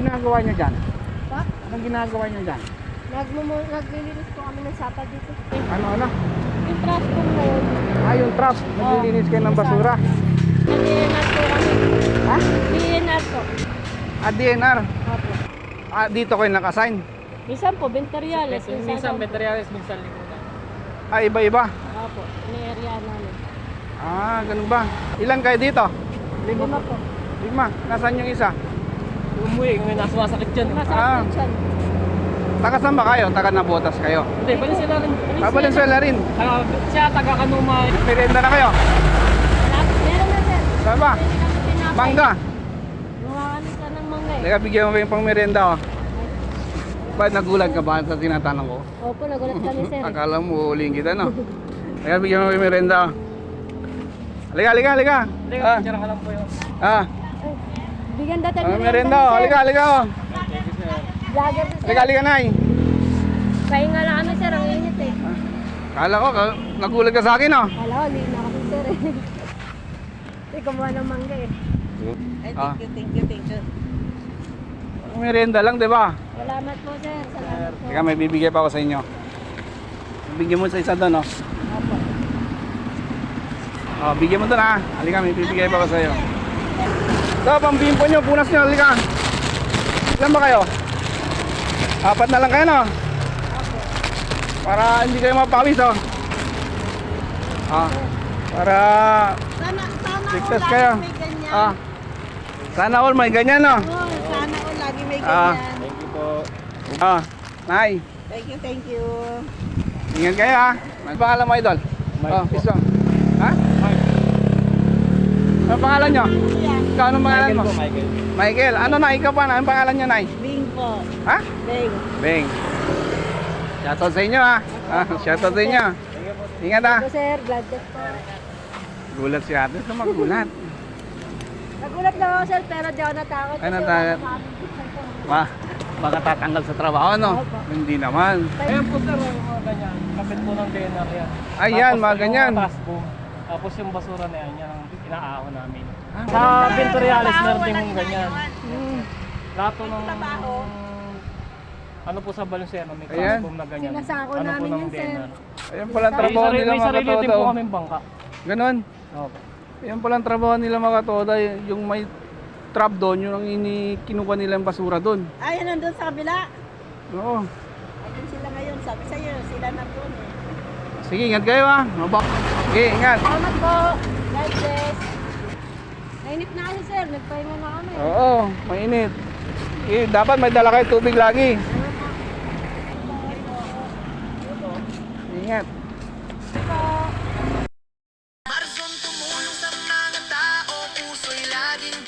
ginagawa niyo dyan? Pa? Anong ginagawa niyo dyan? Naglilinis po kami ng sapa dito. Ano? Yung trash po na yun. Yung trap. Naglilinis kayo ng basura. DNR po kami. Ha? DNR po. DNR. Opo. Dito kayo naka-assign. Minsan po, Venteriales. Minsan Venteriales, minsan Limunan. Iba-iba. Opo, ini-area namin. Ganun ba? Ilan kayo dito? 5 po. 5. Nasaan yung isa? Umuwi, may nasumasakit dyan. Nasa dyan. Taga saan ba kayo? Taga Nabotas kayo? Hindi, Valenzuela rin. Valenzuela rin. Siya taga Kanuma. Merienda na kayo? Meron na sir. Saan ba? Mangga. Mga ano ka ng mangga eh. Teka, bigyan mo ba yung pang merienda oh? Ba't nagulat ka ba sa tinatanong ko? Opo, nagulat kami sir. Akala mo uhuling kita no? Teka, bigyan mo yung merienda oh. Halika. Hindi, picture ka lang po yun. Bigyan dati Merienda oh. Halika oh. Thank you, sir. Vlogger po sir. Halika Nay. Pahinga lang kami sir, ang init eh. Kala ko, nagulat ka sa akin oh. Kala ko, liit na kami sir eh. Hindi, kumuha ng mangga eh. Thank you. Merienda lang, di ba? Salamat po sir, salamat po. Teka, may bibigay pa ako sa inyo. Bigyan mo sa isa doon oh. Opo. Bigyan mo doon ha. Halika, may bibigay pa ako sa iyo. So, pambimpo nyo, punas nyo, halika. Ilan ba kayo? 4 na lang kayo, no? Para hindi kayo mapawis, oh. Para Sana ligtas all kayo. lagi may ganyan. Sana all may ganyan, no? Sana all lagi may ganyan. Thank you po. Nay, Thank you. ingat kayo, ha? Ano pangalan mo, idol? Mike po. Piso. Ha? Ano pangalan nyo? Ikaw, anong pangalan mo? Michael. Michael. Ano na, ikaw pa na? Anong pangalan nyo, Nay? Bing po. Ha? Bing. Beng. Shoutout sa inyo, ha? Shoutout sa inyo. Ingat, ha? Opo sir, glad that po. Gulat si ate. Ito magulat. Nagulat lang ako sir, pero di ako natakot. Ay, natakot. Baka tatanggal sa trabaho, no? Opo. Hindi naman. Ayan po, sir, yung mga ganyan. Kapit po ng DNR yan. Ayan, Tapos mga yung ganyan. taas po. Tapos yung basura na yan, yan ang inaahon namin. Sa Ventoriales, meron din yung ganyan. Lahat po ng... Ano po sa Valenzuela, may Ayan. classroom na ganyan. Sinasako Ano po namin ng yun, sir. DNR. Ayan palang trabaho nila May mga sarili din po katoda. kaming bangka. Ganon. Opo. Ayan palang trabaho nila mga katoda. Yung may trap doon, yung ang kinuha nila yung basura doon. Ay, nandun sa kabila. Oo. Ayun sila ngayon. Sabi sa'yo, sila nandun eh. Sige, ingat kayo, ha? Sige, ingat. Salamat po. God bless. Nainip na kasi sir, nagpahinga na kami. Oo, mainit. Dapat may dala kayo tubig lagi. Ingat. Marzon tumulong sa mga tao, puso'y laging